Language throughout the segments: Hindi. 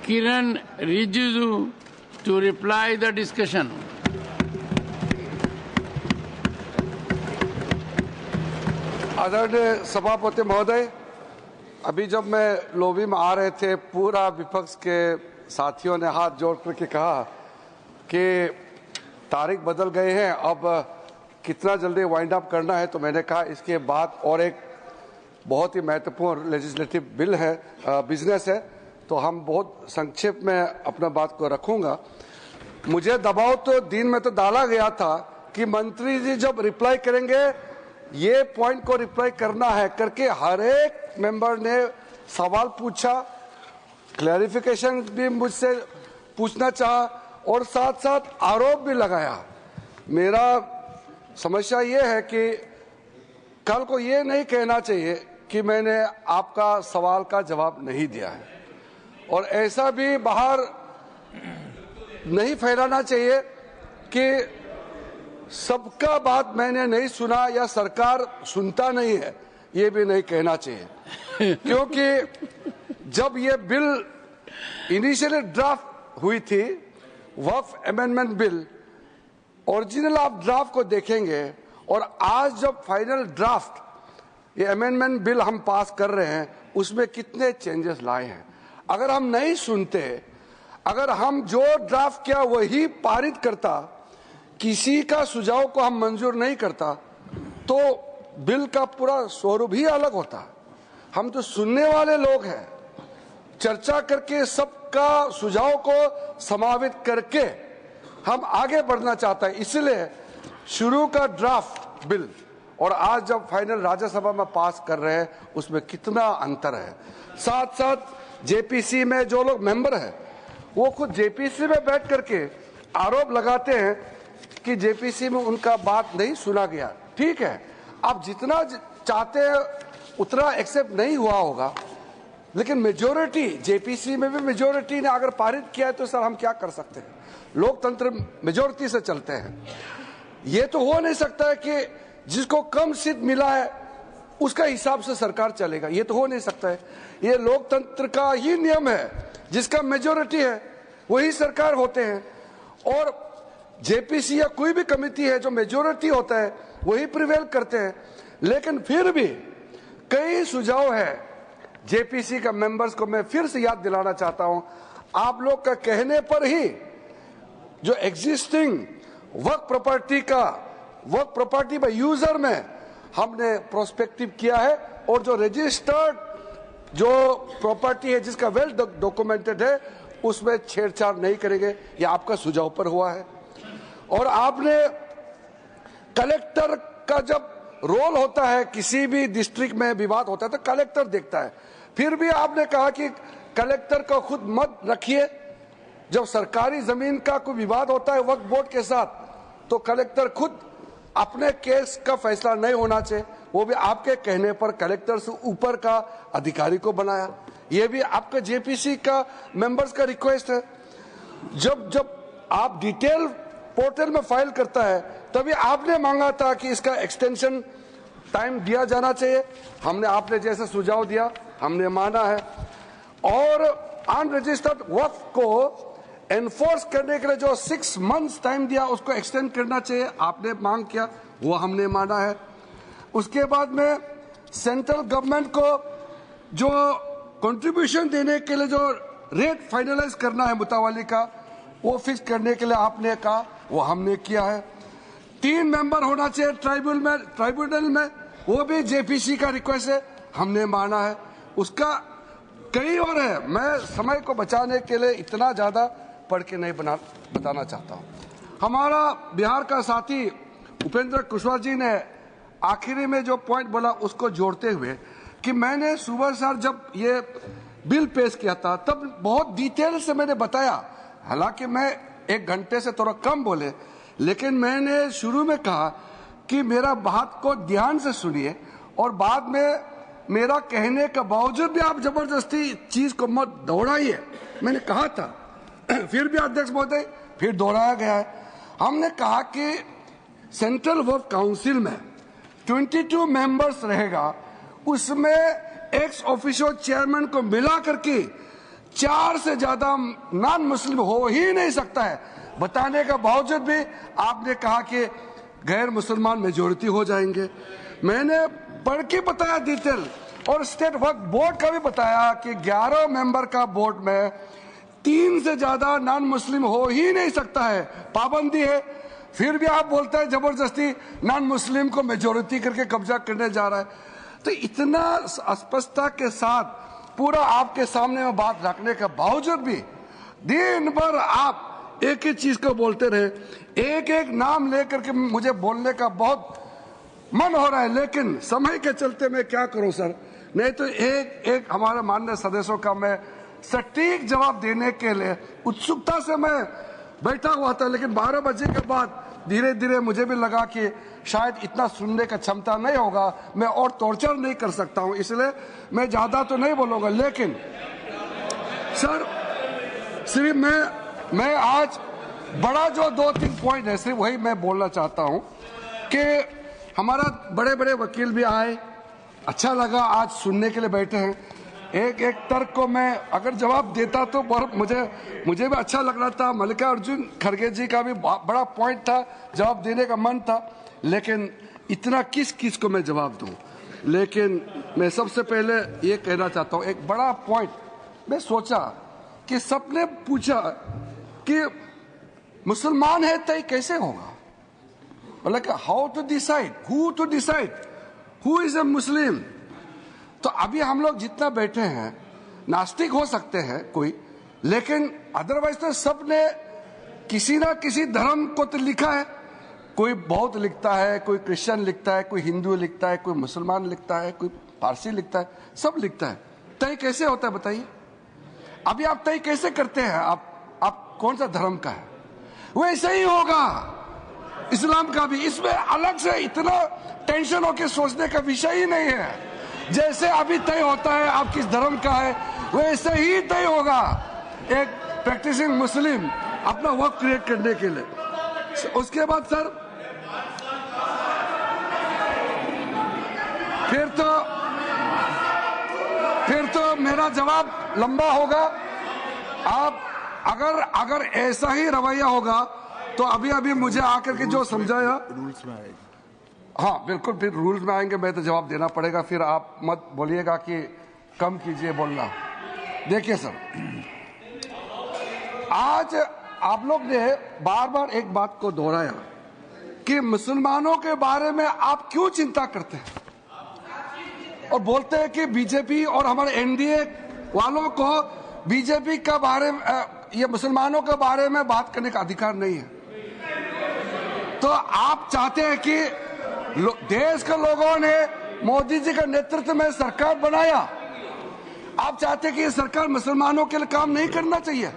Kiran Rijiju to reply the discussion. आदरणीय सभापति महोदय, अभी जब मैं लॉबी में आ रहे थे, पूरा विपक्ष के साथियों ने हाथ जोड़ करके कहा कि तारीख बदल गए हैं, अब कितना जल्दी वाइंड अप करना है। तो मैंने कहा इसके बाद और एक बहुत ही महत्वपूर्ण लेजिस्लेटिव बिल है, बिजनेस है, तो हम बहुत संक्षेप में अपना बात को रखूंगा। मुझे दबाव तो दिन में तो डाला गया था कि मंत्री जी जब रिप्लाई करेंगे ये पॉइंट को रिप्लाई करना है करके हर एक मेंबर ने सवाल पूछा, क्लैरिफिकेशन भी मुझसे पूछना चाहा और साथ साथ आरोप भी लगाया। मेरा समस्या ये है कि कल को ये नहीं कहना चाहिए कि मैंने आपका सवाल का जवाब नहीं दिया है, और ऐसा भी बाहर नहीं फैलाना चाहिए कि सबका बात मैंने नहीं सुना या सरकार सुनता नहीं है, ये भी नहीं कहना चाहिए। क्योंकि जब ये बिल इनिशियली ड्राफ्ट हुई थी, वक्फ अमेंडमेंट बिल, ओरिजिनल आप ड्राफ्ट को देखेंगे और आज जब फाइनल ड्राफ्ट ये अमेंडमेंट बिल हम पास कर रहे हैं, उसमें कितने चेंजेस लाए हैं। अगर हम नहीं सुनते, अगर हम जो ड्राफ्ट किया वही पारित करता, किसी का सुझाव को हम मंजूर नहीं करता, तो बिल का पूरा स्वरूप ही अलग होता। हम तो सुनने वाले लोग हैं, चर्चा करके सबका सुझाव को समावित करके हम आगे बढ़ना चाहते हैं। इसलिए शुरू का ड्राफ्ट बिल और आज जब फाइनल राज्यसभा में पास कर रहे हैं, उसमें कितना अंतर है। साथ साथ जेपीसी में जो लोग मेंबर हैं, वो खुद जेपीसी में बैठ करके आरोप लगाते हैं कि जेपीसी में उनका बात नहीं सुना गया। ठीक है, आप जितना चाहते हैं उतना एक्सेप्ट नहीं हुआ होगा, लेकिन मेजोरिटी, जेपीसी में भी मेजोरिटी ने अगर पारित किया है तो सर हम क्या कर सकते हैं। लोकतंत्र मेजोरिटी से चलते हैं। ये तो हो नहीं सकता है कि जिसको कम सीट मिला है उसका हिसाब से सरकार चलेगा, ये तो हो नहीं सकता है। ये लोकतंत्र का ही नियम है, जिसका मेजोरिटी है वही सरकार होते हैं, और जेपीसी या कोई भी कमेटी है जो मेजोरिटी होता है वही प्रिवेल करते हैं। लेकिन फिर भी कई सुझाव है जेपीसी का मेंबर्स को मैं फिर से याद दिलाना चाहता हूं। आप लोग का कहने पर ही जो existing work property by user में हमने प्रोस्पेक्टिव किया है, और जो रजिस्टर्ड जो प्रॉपर्टी है जिसका वेल डॉक्यूमेंटेड है उसमें छेड़छाड़ नहीं करेंगे। ये आपका सुझाव पर हुआ है। और आपने कलेक्टर का जब रोल होता है, किसी भी डिस्ट्रिक्ट में विवाद होता है तो कलेक्टर देखता है, फिर भी आपने कहा कि कलेक्टर को खुद मत रखिए। जब सरकारी जमीन का कोई विवाद होता है वक्फ बोर्ड के साथ, तो कलेक्टर खुद अपने केस का फैसला नहीं होना चाहिए, वो भी आपके कहने पर कलेक्टर से ऊपर का अधिकारी को बनाया। ये भी आपके जेपीसी का मेंबर्स का रिक्वेस्ट है। जब आप डिटेल पोर्टल में फाइल करता है तभी आपने मांगा था कि इसका एक्सटेंशन टाइम दिया जाना चाहिए। हमने आपने जैसे सुझाव दिया हमने माना है, और अनरजिस्टर्ड वक्फ को एनफोर्स करने के लिए जो 6 मंथ्स टाइम दिया उसको एक्सटेंड करना चाहिए, आपने मांग किया, वो हमने माना है। उसके बाद में सेंट्रल गवर्नमेंट को जो कंट्रीब्यूशन देने के लिए जो रेट फाइनलाइज करना है मुतावाली का, वो फिक्स करने के लिए आपने कहा, वो हमने किया है। 3 मेंबर होना चाहिए ट्राइब्यूनल में, वो भी जेपीसी का रिक्वेस्ट है, हमने माना है। उसका कई और है, मैं समय को बचाने के लिए इतना ज्यादा पढ़ के नहीं बताना चाहता हूँ। हमारा बिहार का साथी उपेंद्र कुशवाहा जी ने आखिरी में जो पॉइंट बोला उसको जोड़ते हुए कि मैंने सुबह सर जब ये बिल पेश किया था तब बहुत डिटेल से मैंने बताया, हालांकि मैं 1 घंटे से थोड़ा कम बोले, लेकिन मैंने शुरू में कहा कि मेरा बात को ध्यान से सुनिए, और बाद में मेरा कहने के बावजूद भी आप जबरदस्ती चीज को मत दोहराइए, मैंने कहा था। फिर भी अध्यक्ष महोदय फिर दोहराया गया है। हमने कहा कि सेंट्रल वक्फ काउंसिल में 22 मेंबर्स रहेगा, उसमें एक्स ऑफिशियो चेयरमैन को मिला करके 4 से ज्यादा नॉन मुस्लिम हो ही नहीं सकता है बताने का बावजूद भी आपने कहा कि गैर मुसलमान मेजोरिटी हो जाएंगे। मैंने पढ़ के बताया डिटेल, और स्टेट वक्फ बोर्ड का भी बताया कि 11 मेंबर का बोर्ड में 3 से ज्यादा नॉन मुस्लिम हो ही नहीं सकता है, पाबंदी है। फिर भी आप बोलते हैं जबरदस्ती नॉन मुस्लिम को मेजोरिटी करके कब्जा करने जा रहा है। तो इतना स्पष्टता के साथ पूरा आपके सामने में बात रखने के बावजूद भी दिन भर आप एक ही चीज को बोलते रहे। एक एक नाम लेकर के मुझे बोलने का बहुत मन हो रहा है, लेकिन समय के चलते मैं क्या करूं सर, नहीं तो एक एक हमारे माननीय सदस्यों का मैं सटीक जवाब देने के लिए उत्सुकता से मैं बैठा हुआ था। लेकिन 12 बजे के बाद धीरे धीरे मुझे भी लगा कि शायद इतना सुनने का क्षमता नहीं होगा, मैं और टॉर्चर नहीं कर सकता हूं, इसलिए मैं ज्यादा तो नहीं बोलूंगा। लेकिन सर सिर्फ मैं आज बड़ा जो 2-3 पॉइंट है सिर्फ वही मैं बोलना चाहता हूं कि हमारा बड़े बड़े वकील भी आए, अच्छा लगा आज सुनने के लिए बैठे हैं। एक एक तर्क को मैं अगर जवाब देता तो मुझे भी अच्छा लग रहा था। मल्लिकार्जुन खड़गे जी का भी बड़ा पॉइंट था, जवाब देने का मन था, लेकिन इतना किस को मैं जवाब दूं। लेकिन मैं सबसे पहले ये कहना चाहता हूं, एक बड़ा पॉइंट मैं सोचा कि सबने पूछा कि मुसलमान है तय कैसे होगा, मतलब how to decide, who is a Muslim. तो अभी हम लोग जितना बैठे हैं नास्तिक हो सकते हैं कोई, लेकिन अदरवाइज तो सबने किसी ना किसी धर्म को तो लिखा है। कोई बौद्ध लिखता है, कोई क्रिश्चियन लिखता है, कोई हिंदू लिखता है, कोई मुसलमान लिखता है, कोई पारसी लिखता है, सब लिखता है। तय कैसे होता है बताइए? अभी आप तय कैसे करते हैं? आप कौन सा धर्म का है? वैसे ही होगा इस्लाम का भी। इसमें अलग से इतना टेंशन होकर सोचने का विषय ही नहीं है। जैसे अभी तय होता है आप किस धर्म का है, वैसे ही तय होगा एक प्रैक्टिसिंग मुस्लिम अपना वर्क क्रिएट करने के लिए। उसके बाद सर फिर तो मेरा जवाब लंबा होगा। आप अगर ऐसा ही रवैया होगा तो अभी मुझे आकर के जो समझाया रूल्स में आएगा। हाँ बिल्कुल, फिर रूल्स में आएंगे, मैं तो जवाब देना पड़ेगा। फिर आप मत बोलिएगा कि कम कीजिए बोलना। देखिए सर, आज आप लोग ने बार बार एक बात को दोहराया कि मुसलमानों के बारे में आप क्यों चिंता करते हैं, और बोलते हैं कि बीजेपी और हमारे एनडीए वालों को बीजेपी का बारे में ये मुसलमानों के बारे में बात करने का अधिकार नहीं है। तो आप चाहते हैं कि देश के लोगों ने मोदी जी के नेतृत्व में सरकार बनाया, आप चाहते हैं कि ये सरकार मुसलमानों के लिए काम नहीं करना चाहिए।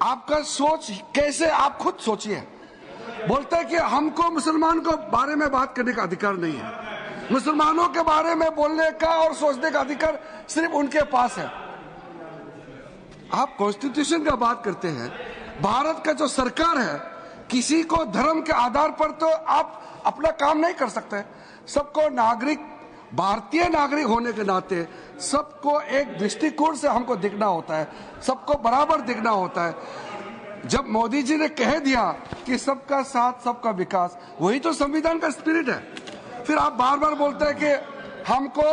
आपका सोच कैसे, आप खुद सोचिए। बोलते हैं कि हमको मुसलमान के बारे में बात करने का अधिकार नहीं है। मुसलमानों के बारे में बोलने का और सोचने का अधिकार सिर्फ उनके पास है। आप कॉन्स्टिट्यूशन का बात करते हैं। भारत का जो सरकार है, किसी को धर्म के आधार पर तो आप अपना काम नहीं कर सकते। सबको नागरिक, भारतीय नागरिक होने के नाते सबको एक दृष्टिकोण से हमको दिखना होता है, सबको बराबर दिखना होता है। जब मोदी जी ने कह दिया कि सबका साथ सबका विकास, वही तो संविधान का स्पिरिट है। फिर आप बार बार बोलते हैं कि हमको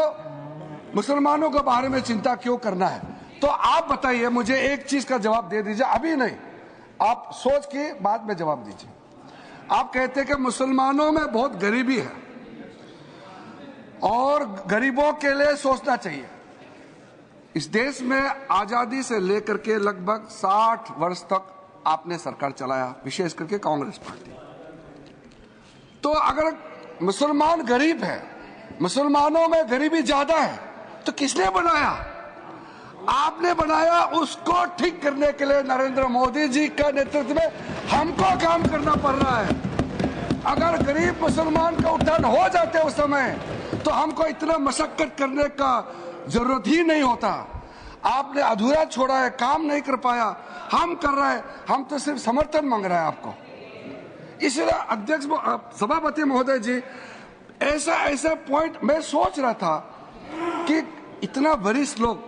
मुसलमानों के बारे में चिंता क्यों करना है। तो आप बताइए, मुझे एक चीज का जवाब दे दीजिए, अभी नहीं, आप सोच के बाद में जवाब दीजिए। आप कहते हैं कि मुसलमानों में बहुत गरीबी है और गरीबों के लिए सोचना चाहिए। इस देश में आजादी से लेकर के लगभग 60 वर्ष तक आपने सरकार चलाया, विशेष करके कांग्रेस पार्टी। तो अगर मुसलमान गरीब है, मुसलमानों में गरीबी ज्यादा है, तो किसने बनाया? आपने बनाया। उसको ठीक करने के लिए नरेंद्र मोदी जी का नेतृत्व में हमको काम करना पड़ रहा है। अगर गरीब मुसलमान का उत्थान हो जाते उस समय, तो हमको इतना मशक्कत करने का जरूरत ही नहीं होता। आपने अधूरा छोड़ा है, काम नहीं कर पाया, हम कर रहे हैं। हम तो सिर्फ समर्थन मांग रहे हैं आपको। इसलिए अध्यक्ष सभापति महोदय जी, ऐसा पॉइंट मैं सोच रहा था कि इतना वरिष्ठ लोग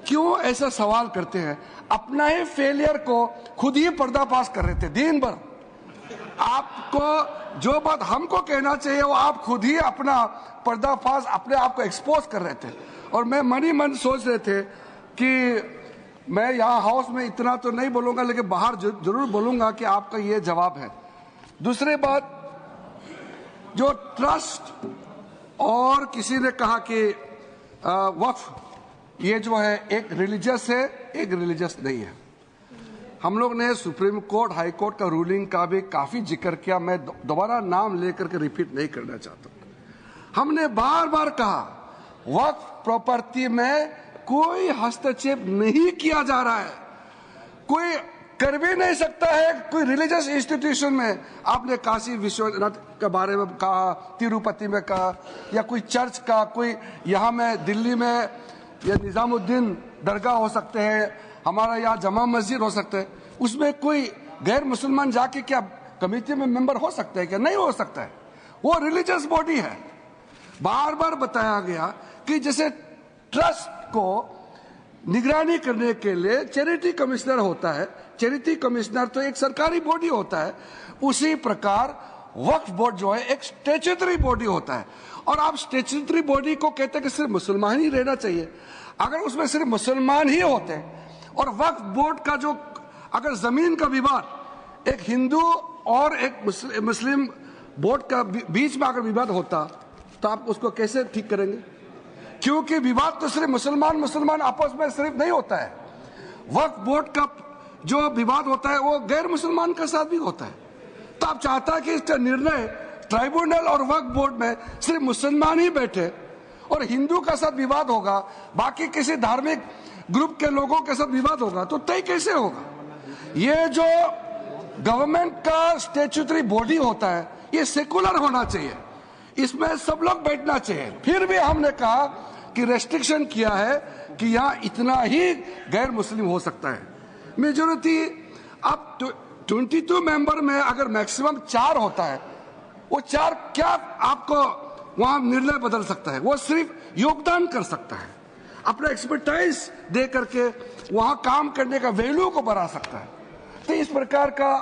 क्यों ऐसा सवाल करते हैं? अपना ही फेलियर को खुद ही पर्दाफाश कर रहे थे दिन भर। आपको जो बात हमको कहना चाहिए वो आप खुद ही अपना पर्दाफाश, अपने आप को एक्सपोज कर रहे थे। और मैं मन ही मन सोच रहे थे कि मैं यहाँ हाउस में इतना तो नहीं बोलूंगा, लेकिन बाहर जरूर बोलूंगा कि आपका ये जवाब है। दूसरी बात, जो ट्रस्ट और किसी ने कहा कि वक्फ ये जो है एक रिलीजियस है, एक रिलीजियस नहीं है। हम लोग ने सुप्रीम कोर्ट, हाई कोर्ट का रूलिंग का भी काफी जिक्र किया, मैं दोबारा नाम लेकर के रिपीट नहीं करना चाहता। हमने बार बार कहा वक्फ प्रॉपर्टी में कोई हस्तक्षेप नहीं किया जा रहा है, कोई कर भी नहीं सकता है। कोई रिलीजियस इंस्टीट्यूशन में आपने काशी विश्वनाथ के बारे में कहा, तिरुपति में कहा, या कोई चर्च का, कोई यहाँ में दिल्ली में या निजामुद्दीन दरगाह हो सकते हैं, हमारा यहाँ जमा मस्जिद हो सकते हैं, उसमें कोई गैर मुसलमान जाके क्या कमेटी में मेंबर हो सकता है? क्या नहीं हो सकता है? वो रिलीजियस बॉडी है। बार बार बताया गया कि जैसे ट्रस्ट को निगरानी करने के लिए चैरिटी कमिश्नर होता है, चैरिटी कमिश्नर तो एक सरकारी बॉडी होता है, उसी प्रकार वक्फ बोर्ड जो है एक स्टैट्यूटरी बॉडी होता है। और आप स्टैट्यूटरी बॉडी को कहते हैं कि सिर्फ मुसलमान ही रहना चाहिए। अगर उसमें सिर्फ मुसलमान ही होते और वक्फ बोर्ड का जो अगर जमीन का विवाद एक हिंदू और एक मुस्लिम बोर्ड का बीच में अगर विवाद होता तो आप उसको कैसे ठीक करेंगे? क्योंकि विवाद तो सिर्फ मुसलमान आपस में सिर्फ नहीं होता है। वक्फ बोर्ड का जो विवाद होता है वो गैर मुसलमान के साथ भी होता है। तो आप चाहता है कि इसका निर्णय ट्राइब्यूनल और वक्फ बोर्ड में सिर्फ मुसलमान ही बैठे और हिंदू का साथ विवाद होगा, बाकी किसी धार्मिक ग्रुप के लोगों के साथ विवाद होगा, तो तय कैसे होगा? ये जो गवर्नमेंट का स्टैट्यूटरी बॉडी होता है ये सेकुलर होना चाहिए, इसमें सब लोग बैठना चाहिए। फिर भी हमने कहा कि रेस्ट्रिक्शन किया है कि यहाँ इतना ही गैर मुस्लिम हो सकता है। मेजोरिटी अब 22 मेंबर में अगर मैक्सिमम 4 होता है, वो 4 क्या आपको वहां निर्णय बदल सकता है? वो सिर्फ योगदान कर सकता है, अपना एक्सपर्टाइज दे करके वहां काम करने का वैल्यू को बढ़ा सकता है। तो इस प्रकार का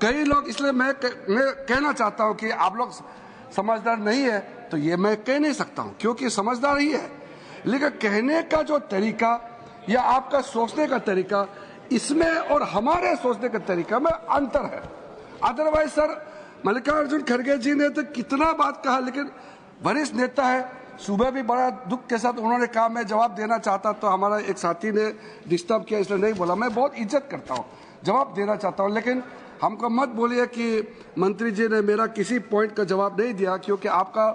कई लोग, इसलिए मैं कहना चाहता हूं कि आप लोग समझदार नहीं है तो ये मैं कह नहीं सकता हूं, क्योंकि समझदार ही है, लेकिन कहने का जो तरीका या आपका सोचने का तरीका, इसमें और हमारे सोचने का तरीका में अंतर है। अदरवाइज सर मल्लिकार्जुन खड़गे जी ने तो कितना बात कहा, लेकिन वरिष्ठ नेता है, सुबह भी बड़ा दुख के साथ उन्होंने कहा मैं जवाब देना चाहता, तो हमारा एक साथी ने डिस्टर्ब किया इसलिए नहीं बोला। मैं बहुत इज्जत करता हूँ, जवाब देना चाहता हूँ, लेकिन हमको मत बोलिए कि मंत्री जी ने मेरा किसी पॉइंट का जवाब नहीं दिया, क्योंकि आपका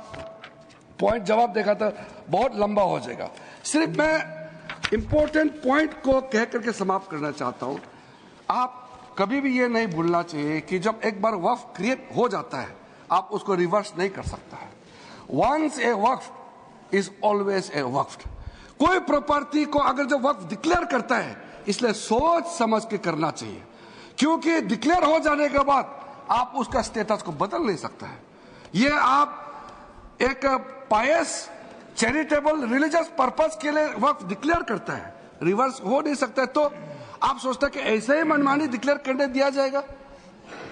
पॉइंट जवाब देखा तो बहुत लंबा हो जाएगा। सिर्फ मैं इंपॉर्टेंट पॉइंट को कह करके समाप्त करना चाहता हूँ। आप कभी भी ये नहीं भूलना चाहिए कि जब एक बार वक्फ क्रिएट हो जाता है आप उसको रिवर्स नहीं कर सकता है। Once a waqf is always a waqf. कोई प्रॉपर्टी को अगर जब वक्फ डिक्लेयर करता है, इसलिए सोच समझ के करना चाहिए, क्योंकि डिक्लेयर हो जाने के बाद आप उसका स्टेटस को बदल नहीं सकता है। ये आप एक पायस चैरिटेबल रिलीजियस पर्पस के लिए वक्फ डिक्लेयर करता है, रिवर्स हो नहीं सकता है। तो आप सोचते हैं कि ऐसे ही मनमानी डिक्लेयर करने दिया जाएगा?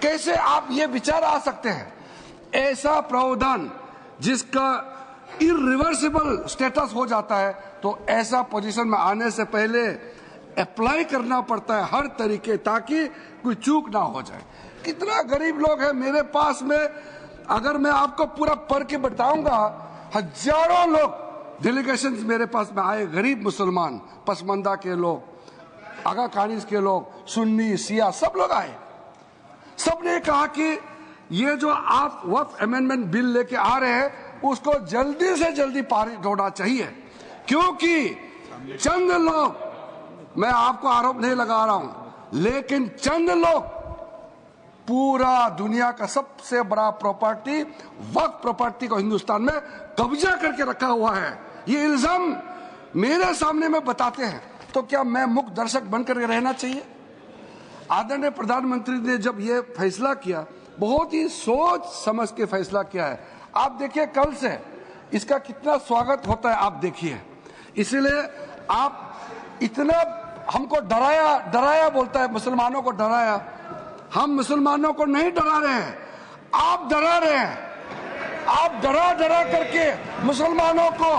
कैसे आप ये विचार आ सकते हैं? ऐसा प्रावधान जिसका इरिवर्सिबल स्टेटस हो जाता है, तो ऐसा पोजीशन में आने से पहले अप्लाई करना पड़ता है हर तरीके, ताकि कोई चूक ना हो जाए। कितना गरीब लोग हैं मेरे पास में, अगर मैं आपको पूरा पढ़ के बताऊंगा, हजारों लोग डेलीगेशन मेरे पास में आए, गरीब मुसलमान, पसमंदा के लोग, आगा कानिस के लोग, सुन्नी सिया सब लोग आए। सबने कहा कि ये जो आप वक्फ अमेंडमेंट बिल लेके आ रहे हैं उसको जल्दी से जल्दी पारित होना चाहिए, क्योंकि चंद लोग, मैं आपको आरोप नहीं लगा रहा हूं, लेकिन चंद लोग पूरा दुनिया का सबसे बड़ा प्रॉपर्टी वक्फ प्रॉपर्टी को हिंदुस्तान में कब्जा करके रखा हुआ है। ये इल्जाम मेरे सामने में बताते हैं, तो क्या मैं मुख्य दर्शक बनकर रहना चाहिए? आदरणीय प्रधानमंत्री ने जब ये फैसला किया, बहुत ही सोच समझ के फैसला किया है। आप देखिए कल से इसका कितना स्वागत होता है, आप देखिए। इसलिए आप इतना हमको डराया बोलता है, मुसलमानों को डराया। हम मुसलमानों को नहीं डरा रहे हैं, आप डरा रहे हैं। आप डरा करके मुसलमानों को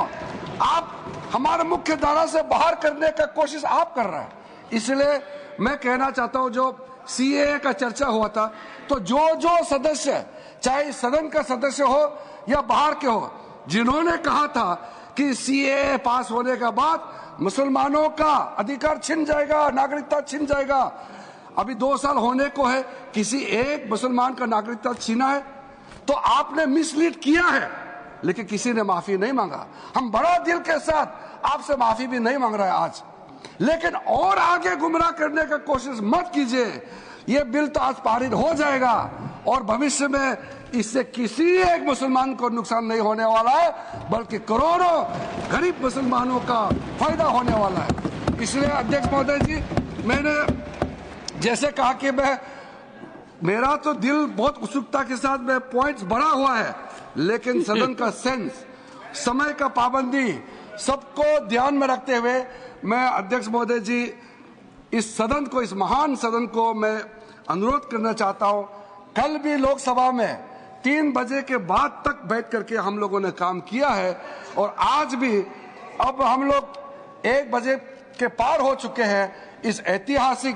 आप हमारे मुख्य धारा से बाहर करने का कोशिश आप कर रहे हैं। इसलिए मैं कहना चाहता हूं, जो सीएए का चर्चा हुआ था, तो जो सदस्य, चाहे सदन का सदस्य हो या बाहर के हो, जिन्होंने कहा था कि सीएए पास होने के बाद मुसलमानों का अधिकार छिन जाएगा, नागरिकता छिन जाएगा, अभी 2 साल होने को है, किसी एक मुसलमान का नागरिकता छीना है? तो आपने मिसलीड किया है, लेकिन किसी ने माफी नहीं मांगा। हम बड़ा दिल के साथ आपसे माफी भी नहीं मांग रहे हैं आज, लेकिन और आगे गुमराह करने का कोशिश मत कीजिए। ये बिल तो आज पारित हो जाएगा और भविष्य में इससे किसी एक मुसलमान को नुकसान नहीं होने वाला है, बल्कि करोड़ों गरीब मुसलमानों का फायदा होने वाला है। इसलिए अध्यक्ष महोदय जी, मैंने जैसे कहा कि मेरा तो दिल बहुत उत्सुकता के साथ में पॉइंट्स बढ़ा हुआ है, लेकिन सदन का सेंस, समय का पाबंदी, सबको ध्यान में रखते हुए मैं अध्यक्ष महोदय जी इस सदन को, इस महान सदन को मैं अनुरोध करना चाहता हूं। कल भी लोकसभा में 3 बजे के बाद तक बैठ करके हम लोगों ने काम किया है और आज भी अब हम लोग 1 बजे के पार हो चुके हैं। इस ऐतिहासिक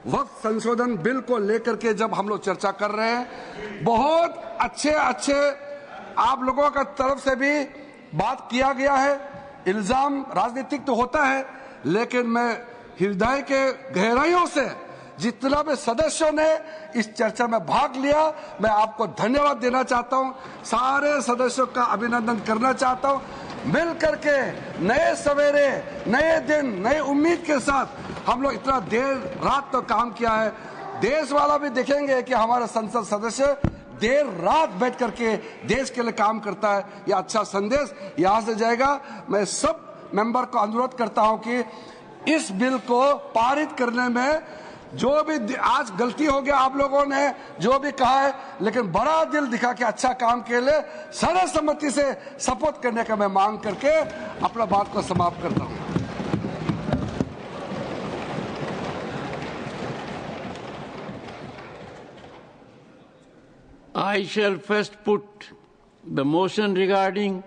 वक्त संशोधन बिल को लेकर के जब हम लोग चर्चा कर रहे हैं, बहुत अच्छे आप लोगों का तरफ से भी बात किया गया है। इल्जाम राजनीतिक तो होता है, लेकिन मैं हृदय के गहराइयों से जितना भी सदस्यों ने इस चर्चा में भाग लिया, मैं आपको धन्यवाद देना चाहता हूं। सारे सदस्यों का अभिनंदन करना चाहता हूं। मिल करके नए सवेरे, नए दिन, नई उम्मीद के साथ हम लोग इतना देर रात तक काम किया है। देश वाला भी देखेंगे कि हमारा संसद सदस्य देर रात बैठ करके देश के लिए काम करता है। यह अच्छा संदेश यहां से जाएगा। मैं सब मेंबर को अनुरोध करता हूं कि इस बिल को पारित करने में जो भी आज गलती हो गया, आप लोगों ने जो भी कहा है, लेकिन बड़ा दिल दिखा के अच्छा काम के लिए सर्वसम्मति से सपोर्ट करने का मैं मांग करके अपना बात को समाप्त करता हूं। I shall first put the motion regarding